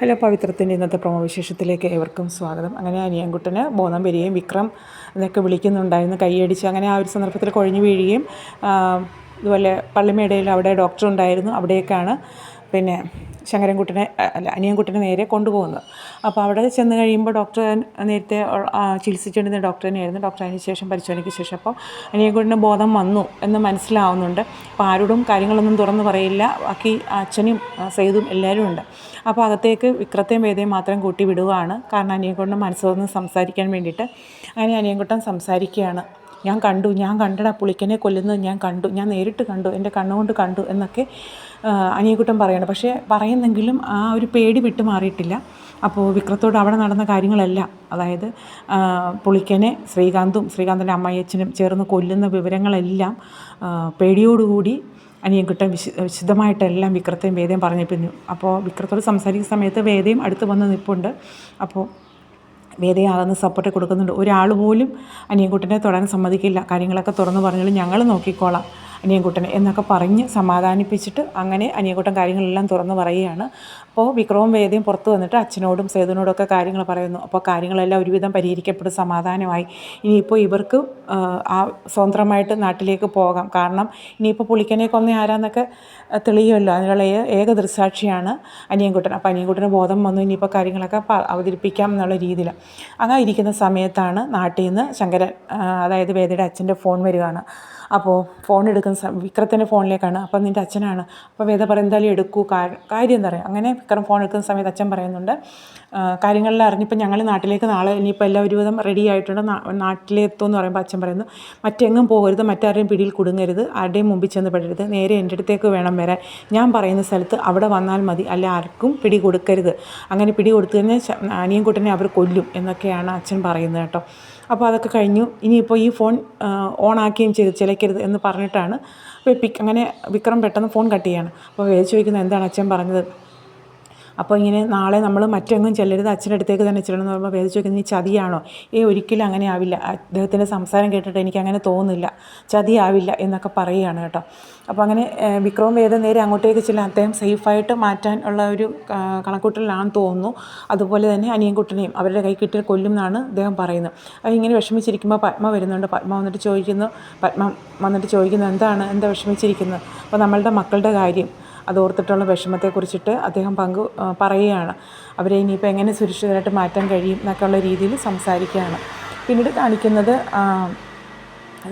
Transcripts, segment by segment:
Hello, പവിത്രത്തിൻ്റെ ഇന്നത്തെ promo വിശേഷത്തിലേക്ക് ഏവർക്കും സ്വാഗതം. അങ്ങനെ അനിയൻകുട്ടന് ബോധം വരികയും വിക്രം എന്നൊക്കെ വിളിക്കുന്നുണ്ടായിരുന്നു, കൈയടിച്ച്. അങ്ങനെ ആ ഒരു സന്ദർഭത്തിൽ കുഴഞ്ഞു വീഴുകയും ഇതുപോലെ പള്ളിമേടയിൽ അവിടെ ഡോക്ടർ ഉണ്ടായിരുന്നു, അവിടേക്കാണ് പിന്നെ ശങ്കരൻകുട്ടനെ അനിയൻകുട്ടനെ നേരെ കൊണ്ടുപോകുന്നത്. അപ്പോൾ അവിടെ ചെന്ന് കഴിയുമ്പോൾ ഡോക്ടർ നേരത്തെ ചികിത്സിച്ചുകൊണ്ടിരുന്ന ഡോക്ടർ തന്നെയായിരുന്നു. ഡോക്ടർ അതിന് ശേഷം പരിശോധനയ്ക്ക് ശേഷം അപ്പോൾ അനിയൻകുട്ടന് ബോധം വന്നു എന്ന് മനസ്സിലാവുന്നുണ്ട്. അപ്പോൾ ആരോടും കാര്യങ്ങളൊന്നും തുറന്ന് പറയില്ല. ബാക്കി അച്ഛനും സൈദും എല്ലാവരും ഉണ്ട്. അപ്പോൾ അകത്തേക്ക് വിക്രത്തെയും വേദയും മാത്രം കൂട്ടി വിടുകയാണ്. കാരണം അനിയൻകുട്ടന് മനസ്സ് തുറന്ന് സംസാരിക്കാൻ വേണ്ടിയിട്ട്. അങ്ങനെ അനിയൻകുട്ടൻ സംസാരിക്കുകയാണ്. ഞാൻ കണ്ടടാ പുളിക്കനെ കൊല്ലുന്നത് ഞാൻ നേരിട്ട് കണ്ടു, എൻ്റെ കണ്ണുകൊണ്ട് കണ്ടു എന്നൊക്കെ അനിയൻകുട്ടൻ പറയണം. പക്ഷേ പറയുന്നെങ്കിലും ആ ഒരു പേടി വിട്ട് മാറിയിട്ടില്ല. അപ്പോൾ വിക്രത്തോട് അവിടെ നടന്ന കാര്യങ്ങളെല്ലാം, അതായത് പുളിക്കനെ ശ്രീകാന്തിൻ്റെ അമ്മയച്ഛനും ചേർന്ന് കൊല്ലുന്ന വിവരങ്ങളെല്ലാം പേടിയോടുകൂടി അനിയൻകുട്ടൻ വിശദമായിട്ടെല്ലാം വിക്രത്തെയും വേദയും പറഞ്ഞു. അപ്പോൾ വിക്രത്തോട് സംസാരിക്കുന്ന സമയത്ത് വേദയും അടുത്ത് വന്ന് നിൽപ്പുണ്ട്. അപ്പോൾ വേദയെ ആകുന്ന സപ്പോർട്ട് കൊടുക്കുന്നുണ്ട്. ഒരാൾ പോലും അനിയൻകുട്ടനെ തൊടാൻ സമ്മതിക്കില്ല. കാര്യങ്ങളൊക്കെ തുറന്നു പറഞ്ഞാലും ഞങ്ങൾ നോക്കിക്കോളാം അനിയൻകുട്ടനെ എന്നൊക്കെ പറഞ്ഞ് സമാധാനിപ്പിച്ചിട്ട് അങ്ങനെ അനിയൻകുട്ടൻ കാര്യങ്ങളെല്ലാം തുറന്നു പറയുകയാണ്. അപ്പോൾ വിക്രവും വേദയും പുറത്ത് വന്നിട്ട് അച്ഛനോടും സേതുവിനോടൊക്കെ കാര്യങ്ങൾ പറയുന്നു. അപ്പോൾ കാര്യങ്ങളെല്ലാം ഒരുവിധം പരിഹരിക്കപ്പെടും, സമാധാനമായി. ഇനിയിപ്പോൾ ഇവർക്ക് സ്വതന്ത്രമായിട്ട് നാട്ടിലേക്ക് പോകാം. കാരണം ഇനിയിപ്പോൾ പുളിക്കനെ കൊന്ന ആരാന്നൊക്കെ തെളിയുമല്ലോ. അതിനുള്ള ഏക ദൃക്സാക്ഷിയാണ് അനിയൻകുട്ടൻ. അപ്പോൾ അനിയൻകുട്ടന് ബോധം വന്നു, ഇനിയിപ്പോൾ കാര്യങ്ങളൊക്കെ അവതരിപ്പിക്കാം എന്നുള്ള രീതിയിൽ. അങ്ങനെ ഇരിക്കുന്ന സമയത്താണ് നാട്ടിൽ നിന്ന് ശങ്കരൻ, അതായത് വേദയുടെ അച്ഛൻ്റെ ഫോൺ വരികയാണ്. അപ്പോൾ ഫോൺ എടുക്കുന്ന വിക്രത്തിൻ്റെ ഫോണിലേക്കാണ്. അപ്പം നിൻ്റെ അച്ഛനാണ്. അപ്പോൾ വേദ പറയും എന്തായാലും എടുക്കൂ, കാര്യം എന്താ പറയുക. അങ്ങനെ വിക്രം ഫോൺ എടുക്കുന്ന സമയത്ത് അച്ഛൻ പറയുന്നുണ്ട്, കാര്യങ്ങളെല്ലാം അറിഞ്ഞിപ്പോൾ ഞങ്ങൾ നാട്ടിലേക്ക് നാളെ ഇനിയിപ്പോൾ എല്ലാം ഒരുവിധം റെഡി ആയിട്ടുണ്ട്, നാട്ടിലെത്തുമെന്ന് പറയുമ്പോൾ അച്ഛൻ പറയുന്നു, മറ്റെങ്ങും പോകരുത്, മറ്റാരുടെയും പിടിയിൽ കുടുങ്ങരുത്, ആരുടെയും മുമ്പിൽ ചെന്ന് പെടരുത്, നേരെ എൻ്റെ അടുത്തേക്ക് വേണം വരാൻ, ഞാൻ പറയുന്ന സ്ഥലത്ത് അവിടെ വന്നാൽ മതി, അല്ല ആർക്കും പിടി കൊടുക്കരുത്, അങ്ങനെ പിടി കൊടുത്തു കഴിഞ്ഞാൽ അനിയൻകുട്ടനെ അവർ കൊല്ലും എന്നൊക്കെയാണ് അച്ഛൻ പറയുന്നത് കേട്ടോ. അപ്പോൾ അതൊക്കെ കഴിഞ്ഞു. ഇനിയിപ്പോൾ ഈ ഫോൺ ഓണാക്കുകയും ചെയ്ത് ചിലയ്ക്കരുത് എന്ന് പറഞ്ഞിട്ടാണ് അങ്ങനെ വിക്രം പെട്ടെന്ന് ഫോൺ കട്ട് ചെയ്യാണ്. അപ്പോൾ വേദ ചോദിക്കുന്നത് എന്താണ് അച്ഛൻ പറഞ്ഞത്. അപ്പോൾ ഇങ്ങനെ നാളെ നമ്മൾ മറ്റെങ്ങും ചെല്ലരുത്, അച്ഛൻ്റെ അടുത്തേക്ക് തന്നെ ചെല്ലണം എന്ന് പറയുമ്പോൾ വേദ ചോദിക്കുന്നത് നീ ചതിയാണോ. ഒരിക്കലും അങ്ങനെ ആവില്ല, അദ്ദേഹത്തിൻ്റെ സംസാരം കേട്ടിട്ട് എനിക്കങ്ങനെ തോന്നുന്നില്ല, ചതിയാവില്ല എന്നൊക്കെ പറയുകയാണ് കേട്ടോ. അപ്പോൾ അങ്ങനെ വിക്രവും വേദ നേരെ അങ്ങോട്ടേക്ക് ചെല്ലാൻ അദ്ദേഹം സേഫായിട്ട് മാറ്റാൻ ഉള്ള ഒരു കണക്കൂട്ടലിലാണെന്ന് തോന്നുന്നു. അതുപോലെ തന്നെ അനിയൻകുട്ടനെയും അവരുടെ കൈ കിട്ടി കൊല്ലും എന്നാണ് അദ്ദേഹം പറയുന്നത്. അത് ഇങ്ങനെ വിഷമിച്ചിരിക്കുമ്പോൾ പത്മ വരുന്നുണ്ട്. പത്മ വന്നിട്ട് ചോദിക്കുന്നു എന്താ വിഷമിച്ചിരിക്കുന്നത്. അപ്പോൾ നമ്മളുടെ മക്കളുടെ കാര്യം അതോർത്തിട്ടുള്ള വിഷമത്തെക്കുറിച്ചിട്ട് അദ്ദേഹം പറയുകയാണ്. അവരെ ഇനിയിപ്പോൾ എങ്ങനെ സുരക്ഷിതരായിട്ട് മാറ്റാൻ കഴിയും എന്നൊക്കെയുള്ള രീതിയിൽ സംസാരിക്കുകയാണ്. പിന്നീട് കാണിക്കുന്നത്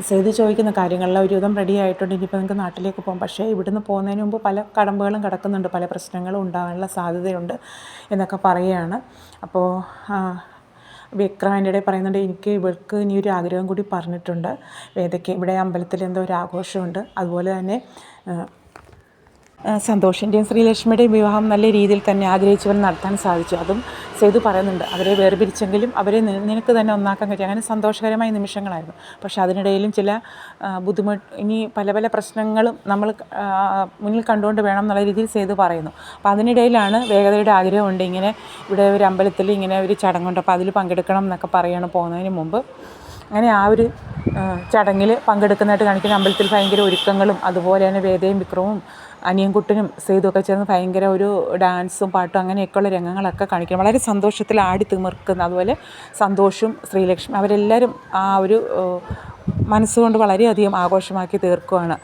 സേതു ചോദിക്കുന്ന കാര്യങ്ങളിൽ ഒരുവിധം റെഡി ആയിട്ടുണ്ട്, ഇനിയിപ്പോൾ നിങ്ങൾക്ക് നാട്ടിലേക്ക് പോകാം. പക്ഷേ ഇവിടുന്ന് പോകുന്നതിന് മുമ്പ് പല കടമ്പകളും കിടക്കുന്നുണ്ട്, പല പ്രശ്നങ്ങളും ഉണ്ടാകാനുള്ള സാധ്യതയുണ്ട് എന്നൊക്കെ പറയുകയാണ്. അപ്പോൾ വിക്രം എൻ്റെ ഇടയിൽ പറയുന്നുണ്ട്, എനിക്ക് ഇവർക്ക് ഇനി ഒരു ആഗ്രഹം കൂടി പറഞ്ഞിട്ടുണ്ട്. വേദയ്ക്ക് ഇവിടെ അമ്പലത്തിൽ എന്തോ ഒരു ആഘോഷമുണ്ട്, അതുപോലെ തന്നെ സന്തോഷിൻ്റെയും ശ്രീലക്ഷ്മിയുടെയും വിവാഹം നല്ല രീതിയിൽ തന്നെ ആഗ്രഹിച്ചവർ നടത്താൻ സാധിച്ചു. അതും സേതു പറയുന്നുണ്ട്, അവരെ വേർപിരിച്ചെങ്കിലും അവരെ നിനക്ക് തന്നെ ഒന്നാക്കാൻ കഴിയും. അങ്ങനെ സന്തോഷകരമായ നിമിഷങ്ങളായിരുന്നു. പക്ഷേ അതിനിടയിലും ചില ഇനി പല പല പ്രശ്നങ്ങളും നമ്മൾ മുന്നിൽ കണ്ടുകൊണ്ട് വേണം എന്നുള്ള രീതിയിൽ സേതു പറയുന്നു. അപ്പോൾ അതിനിടയിലാണ് വേഗതയുടെ ആഗ്രഹമുണ്ട്, ഇങ്ങനെ ഇവിടെ ഒരു അമ്പലത്തിൽ ഇങ്ങനെ ഒരു ചടങ്ങുണ്ട്, അപ്പോൾ അതിൽ പങ്കെടുക്കണം എന്നൊക്കെ പറയുകയാണ് പോകുന്നതിന് മുമ്പ്. അങ്ങനെ ആ ഒരു ചടങ്ങിൽ പങ്കെടുക്കുന്നതായിട്ട് കാണിക്കുന്ന അമ്പലത്തിൽ ഭയങ്കര ഒരുക്കങ്ങളും, അതുപോലെ തന്നെ വേദയും വിക്രവും അനിയൻകുട്ടനും സേതുവൊക്കെ ചേർന്ന് ഭയങ്കര ഒരു ഡാൻസും പാട്ടും അങ്ങനെയൊക്കെയുള്ള രംഗങ്ങളൊക്കെ കാണിക്കണം. വളരെ സന്തോഷത്തിൽ ആടി തിമിർക്കുന്ന, അതുപോലെ സന്തോഷും ശ്രീലക്ഷ്മി അവരെല്ലാവരും ആ ഒരു മനസ്സുകൊണ്ട് വളരെയധികം ആഘോഷമാക്കി തീർക്കുകയാണ്.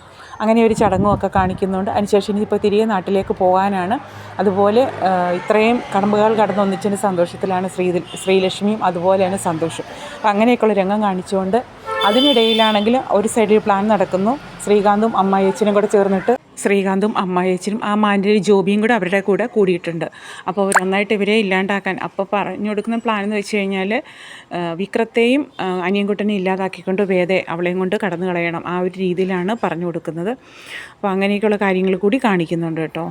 അങ്ങനെ ഒരു ചടങ്ങുമൊക്കെ കാണിക്കുന്നുണ്ട്. അതിനുശേഷം ഇനിയിപ്പോൾ തിരികെ നാട്ടിലേക്ക് പോകാനാണ്. അതുപോലെ ഇത്രയും കടമ്പകൾ കടന്നൊന്നിച്ചതിൻ്റെ സന്തോഷത്തിലാണ് ശ്രീലക്ഷ്മിയും അതുപോലെ തന്നെ സന്തോഷും. അപ്പം അങ്ങനെയൊക്കെയുള്ള രംഗം കാണിച്ചുകൊണ്ട് അതിനിടയിലാണെങ്കിൽ ഒരു സൈഡിൽ പ്ലാൻ നടക്കുന്നു. ശ്രീകാന്തും അമ്മായിയച്ഛനും കൂടെ ചേർന്നിട്ട് ആ മാൻ്റെ ജോബിയും കൂടെ അവരുടെ കൂടെ കൂടിയിട്ടുണ്ട്. അപ്പോൾ അവർ നന്നായിട്ട് ഇവരെ ഇല്ലാണ്ടാക്കാൻ അപ്പോൾ പറഞ്ഞു കൊടുക്കുന്ന പ്ലാൻ എന്ന് വെച്ച് കഴിഞ്ഞാൽ വിക്രത്തെയും അനിയൻകുട്ടനെ ഇല്ലാതാക്കിക്കൊണ്ട് വേദയെ അവളെയും കൊണ്ട് കടന്നു കളയണം, ആ ഒരു രീതിയിലാണ് പറഞ്ഞു കൊടുക്കുന്നത്. അപ്പോൾ അങ്ങനെയൊക്കെയുള്ള കാര്യങ്ങൾ കൂടി കാണിക്കുന്നുണ്ട് കേട്ടോ.